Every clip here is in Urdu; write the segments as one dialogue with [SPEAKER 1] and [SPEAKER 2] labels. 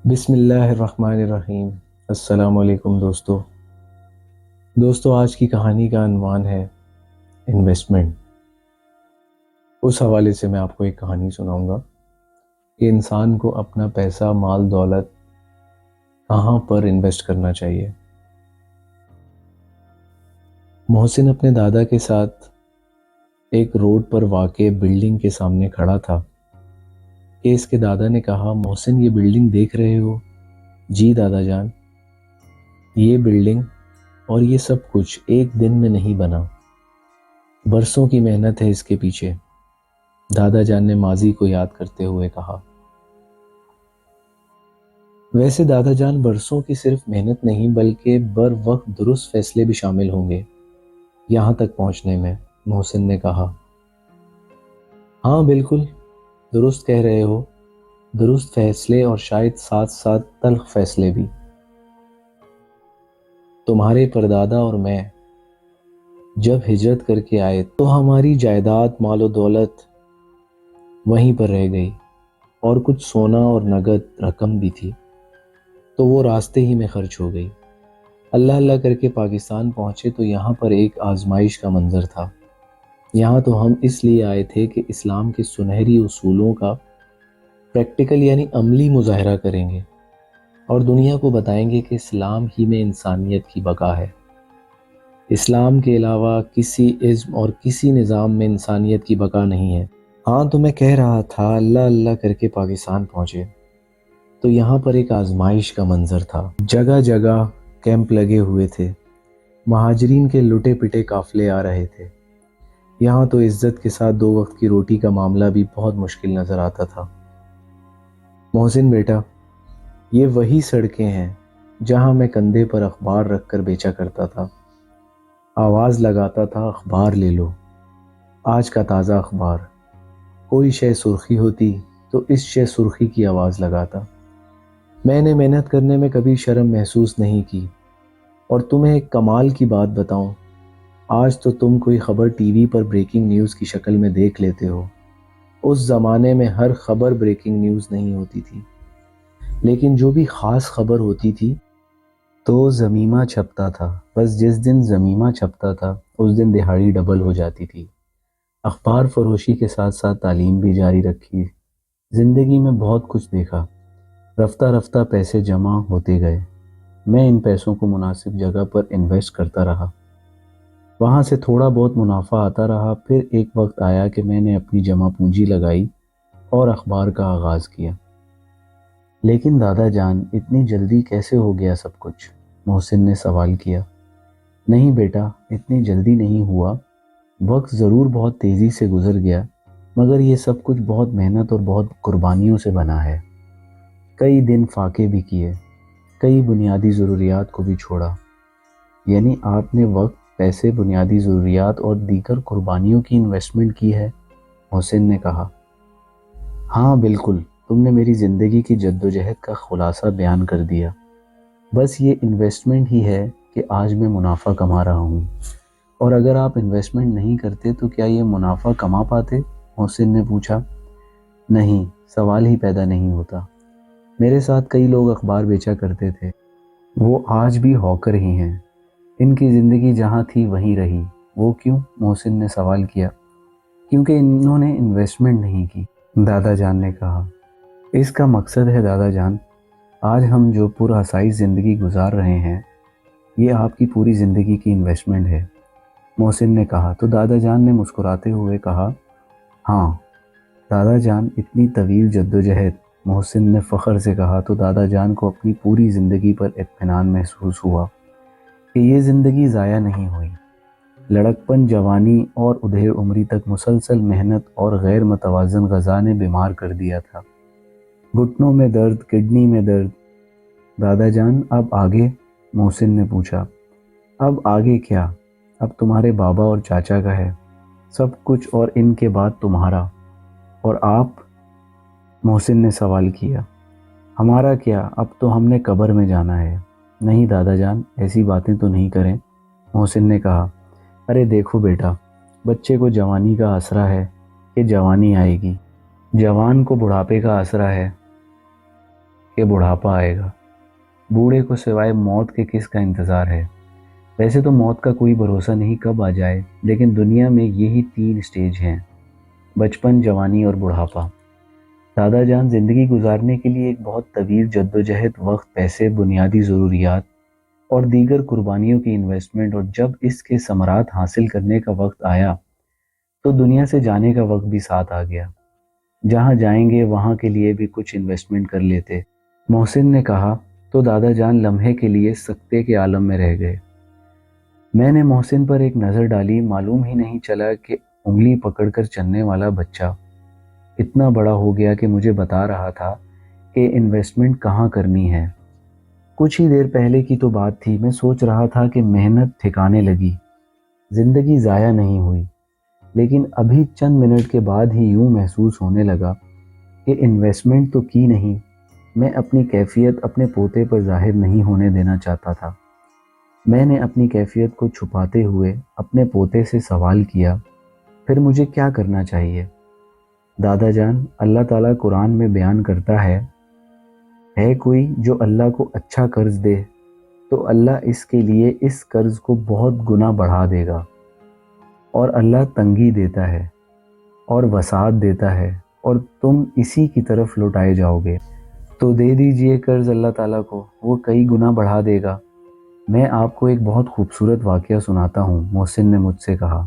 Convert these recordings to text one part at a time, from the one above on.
[SPEAKER 1] بسم اللہ الرحمن الرحیم۔ السلام علیکم دوستو، آج کی کہانی کا عنوان ہے انویسٹمنٹ۔ اس حوالے سے میں آپ کو ایک کہانی سناؤں گا کہ انسان کو اپنا پیسہ، مال دولت کہاں پر انویسٹ کرنا چاہیے۔ محسن اپنے دادا کے ساتھ ایک روڈ پر واقع بلڈنگ کے سامنے کھڑا تھا کہ اس کے دادا نے کہا، محسن یہ بلڈنگ دیکھ رہے ہو؟ جی دادا جان، یہ بلڈنگ اور یہ سب کچھ ایک دن میں نہیں بنا، برسوں کی محنت ہے اس کے پیچھے، دادا جان نے ماضی کو یاد کرتے ہوئے کہا۔ ویسے دادا جان، برسوں کی صرف محنت نہیں بلکہ بر وقت درست فیصلے بھی شامل ہوں گے یہاں تک پہنچنے میں، محسن نے کہا۔ ہاں بالکل درست کہہ رہے ہو، درست فیصلے اور شاید ساتھ ساتھ تلخ فیصلے بھی۔ تمہارے پردادا اور میں جب ہجرت کر کے آئے تو ہماری جائیداد، مال و دولت وہیں پر رہ گئی اور کچھ سونا اور نقد رقم بھی تھی، تو وہ راستے ہی میں خرچ ہو گئی۔ اللہ اللہ کر کے پاکستان پہنچے تو یہاں پر ایک آزمائش کا منظر تھا۔ یہاں تو ہم اس لیے آئے تھے کہ اسلام کے سنہری اصولوں کا پریکٹیکل یعنی عملی مظاہرہ کریں گے اور دنیا کو بتائیں گے کہ اسلام ہی میں انسانیت کی بقا ہے۔ اسلام کے علاوہ کسی عزم اور کسی نظام میں انسانیت کی بقا نہیں ہے۔ ہاں تو میں کہہ رہا تھا، اللہ اللہ کر کے پاکستان پہنچے تو یہاں پر ایک آزمائش کا منظر تھا۔ جگہ جگہ کیمپ لگے ہوئے تھے، مہاجرین کے لٹے پٹے قافلے آ رہے تھے۔ یہاں تو عزت کے ساتھ 2 وقت کی روٹی کا معاملہ بھی بہت مشکل نظر آتا تھا۔ محسن بیٹا، یہ وہی سڑکیں ہیں جہاں میں کندھے پر اخبار رکھ کر بیچا کرتا تھا، آواز لگاتا تھا، اخبار لے لو، آج کا تازہ اخبار۔ کوئی شے سرخی ہوتی تو اس شے سرخی کی آواز لگاتا۔ میں نے محنت کرنے میں کبھی شرم محسوس نہیں کی، اور تمہیں ایک کمال کی بات بتاؤں، آج تو تم کوئی خبر ٹی وی پر بریکنگ نیوز کی شکل میں دیکھ لیتے ہو۔ اس زمانے میں ہر خبر بریکنگ نیوز نہیں ہوتی تھی، لیکن جو بھی خاص خبر ہوتی تھی تو زمیمہ چھپتا تھا۔ بس جس دن زمیمہ چھپتا تھا اس دن دہاڑی ڈبل ہو جاتی تھی۔ اخبار فروشی کے ساتھ ساتھ تعلیم بھی جاری رکھی۔ زندگی میں بہت کچھ دیکھا، رفتہ رفتہ پیسے جمع ہوتے گئے۔ میں ان پیسوں کو مناسب جگہ پر انویسٹ کرتا رہا، وہاں سے تھوڑا بہت منافع آتا رہا۔ پھر ایک وقت آیا کہ میں نے اپنی جمع پونجی لگائی اور اخبار کا آغاز کیا۔ لیکن دادا جان، اتنی جلدی کیسے ہو گیا سب کچھ؟ محسن نے سوال کیا۔ نہیں بیٹا، اتنی جلدی نہیں ہوا، وقت ضرور بہت تیزی سے گزر گیا، مگر یہ سب کچھ بہت محنت اور بہت قربانیوں سے بنا ہے۔ کئی دن فاقے بھی کیے، کئی بنیادی ضروریات کو بھی چھوڑا۔ یعنی آپ نے وقت، پیسے، بنیادی ضروریات اور دیگر قربانیوں کی انویسٹمنٹ کی ہے، محسن نے کہا۔ ہاں بالکل، تم نے میری زندگی کی جدوجہد کا خلاصہ بیان کر دیا۔ بس یہ انویسٹمنٹ ہی ہے کہ آج میں منافع کما رہا ہوں، اور اگر آپ انویسٹمنٹ نہیں کرتے تو کیا یہ منافع کما پاتے؟ محسن نے پوچھا۔ نہیں، سوال ہی پیدا نہیں ہوتا۔ میرے ساتھ کئی لوگ اخبار بیچا کرتے تھے، وہ آج بھی ہاکر ہی ہیں، ان کی زندگی جہاں تھی وہیں رہی۔ وہ کیوں؟ محسن نے سوال کیا۔ کیونکہ انہوں نے انویسٹمنٹ نہیں کی، دادا جان نے کہا۔ اس کا مقصد ہے دادا جان، آج ہم جو پرآسائش زندگی گزار رہے ہیں، یہ آپ کی پوری زندگی کی انویسٹمنٹ ہے، محسن نے کہا۔ تو دادا جان نے مسکراتے ہوئے کہا، ہاں دادا جان، اتنی طویل جدوجہد، محسن نے فخر سے کہا تو دادا جان کو اپنی پوری زندگی پر اطمینان محسوس ہوا کہ یہ زندگی ضائع نہیں ہوئی۔ لڑکپن، جوانی اور ادھیڑ عمری تک مسلسل محنت اور غیر متوازن غذا نے بیمار کر دیا تھا۔ گھٹنوں میں درد، کڈنی میں درد۔ دادا جان، اب آگے؟ محسن نے پوچھا۔ اب آگے کیا؟ اب تمہارے بابا اور چاچا کا ہے سب کچھ، اور ان کے بعد تمہارا، اور آپ؟ محسن نے سوال کیا۔ ہمارا کیا؟ اب تو ہم نے قبر میں جانا ہے۔ نہیں دادا جان، ایسی باتیں تو نہیں کریں، محسن نے کہا۔ ارے دیکھو بیٹا، بچے کو جوانی کا آسرا ہے کہ جوانی آئے گی، جوان کو بڑھاپے کا آسرا ہے
[SPEAKER 2] کہ بڑھاپا آئے گا۔ بوڑھے کو سوائے موت کے کس کا انتظار ہے؟ ویسے تو موت کا کوئی بھروسہ نہیں کب آ جائے، لیکن دنیا میں یہی 3 سٹیج ہیں: بچپن، جوانی اور بڑھاپا۔ دادا جان زندگی گزارنے کے لیے ایک بہت طویل جدوجہد، وقت، پیسے، بنیادی ضروریات اور دیگر قربانیوں کی انویسٹمنٹ، اور جب اس کے ثمرات حاصل کرنے کا وقت آیا تو دنیا سے جانے کا وقت بھی ساتھ آ گیا۔ جہاں جائیں گے وہاں کے لیے بھی کچھ انویسٹمنٹ کر لیتے، محسن نے کہا۔ تو دادا جان لمحے کے لیے سکتے کے عالم میں رہ گئے۔ میں نے محسن پر ایک نظر ڈالی، معلوم ہی نہیں چلا کہ انگلی پکڑ کر چلنے والا بچہ اتنا بڑا ہو گیا کہ مجھے بتا رہا تھا کہ انویسٹمنٹ کہاں کرنی ہے۔ کچھ ہی دیر پہلے کی تو بات تھی، میں سوچ رہا تھا کہ محنت ٹھکانے لگی، زندگی ضائع نہیں ہوئی، لیکن ابھی چند منٹ کے بعد ہی یوں محسوس ہونے لگا کہ انویسٹمنٹ تو کی نہیں۔ میں اپنی کیفیت اپنے پوتے پر ظاہر نہیں ہونے دینا چاہتا تھا۔ میں نے اپنی کیفیت کو چھپاتے ہوئے اپنے پوتے سے سوال کیا، پھر مجھے کیا کرنا چاہیے؟ دادا جان، اللہ تعالیٰ قرآن میں بیان کرتا ہے کوئی جو اللہ کو اچھا قرض دے تو اللہ اس کے لیے اس قرض کو بہت گنا بڑھا دے گا، اور اللہ تنگی دیتا ہے اور وسعت دیتا ہے، اور تم اسی کی طرف لوٹائے جاؤ گے۔ تو دے دیجئے قرض اللہ تعالیٰ کو، وہ کئی گنا بڑھا دے گا۔ میں آپ کو ایک بہت خوبصورت واقعہ سناتا ہوں، محسن نے مجھ سے کہا۔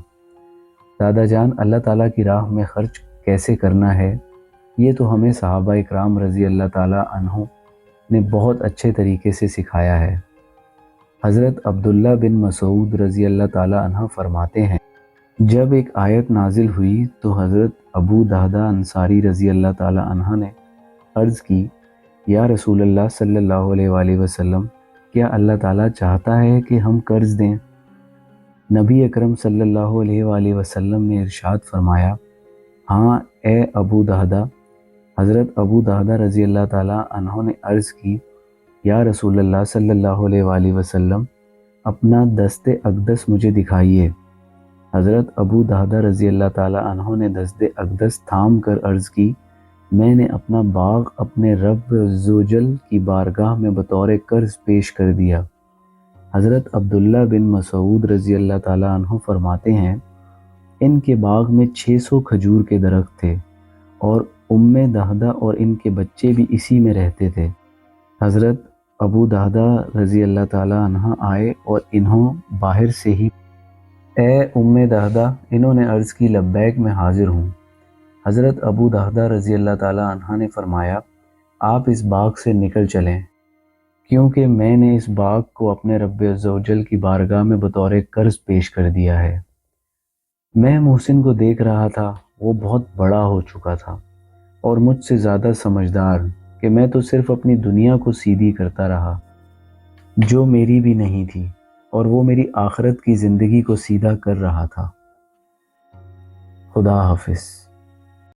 [SPEAKER 2] دادا جان، اللہ تعالیٰ کی راہ میں خرچ کیسے کرنا ہے یہ تو ہمیں صحابہ اکرام رضی اللہ تعالیٰ عنہ نے بہت اچھے طریقے سے سکھایا ہے۔ حضرت عبداللہ بن مسعود رضی اللہ تعالیٰ عنہ فرماتے ہیں، جب ایک آیت نازل ہوئی تو حضرت ابو دہدہ انصاری رضی اللہ تعالیٰ عنہ نے عرض کی، یا رسول اللہ صلی اللہ علیہ وآلہ وسلم، کیا اللہ تعالیٰ چاہتا ہے کہ ہم قرض دیں؟ نبی اکرم صلی اللہ علیہ وآلہ وسلم نے ارشاد فرمایا، ہاں اے ابو دہدہ۔ حضرت ابو دہدہ رضی اللہ تعالیٰ عنہ نے عرض کی، یا رسول اللہ صلی اللہ علیہ وآلہ وسلم، اپنا دست اقدس مجھے دکھائیے۔ حضرت ابو دہدہ رضی اللہ تعالیٰ عنہ نے دست اقدس تھام کر عرض کی، میں نے اپنا باغ اپنے رب عزوجل کی بارگاہ میں بطور قرض پیش کر دیا۔ حضرت عبداللہ بن مسعود رضی اللہ تعالیٰ عنہ فرماتے ہیں، ان کے باغ میں 600 کھجور کے درخت تھے، اور دہدہ اور ان کے بچے بھی اسی میں رہتے تھے۔ حضرت ابو دہدہ رضی اللہ تعالیٰ عنہ آئے اور انہوں باہر سے ہی، اے دہدہ، انہوں نے عرض کی، لبیک، میں حاضر ہوں۔ حضرت ابو دہدہ رضی اللہ تعالیٰ عنہ نے فرمایا، آپ اس باغ سے نکل چلیں، کیونکہ میں نے اس باغ کو اپنے رب عزوجل کی بارگاہ میں بطور قرض پیش کر دیا ہے۔ میں محسن کو دیکھ رہا تھا، وہ بہت بڑا ہو چکا تھا اور مجھ سے زیادہ سمجھدار، کہ میں تو صرف اپنی دنیا کو سیدھی کرتا رہا جو میری بھی نہیں تھی، اور وہ میری آخرت کی زندگی کو سیدھا کر رہا تھا۔ خدا حافظ۔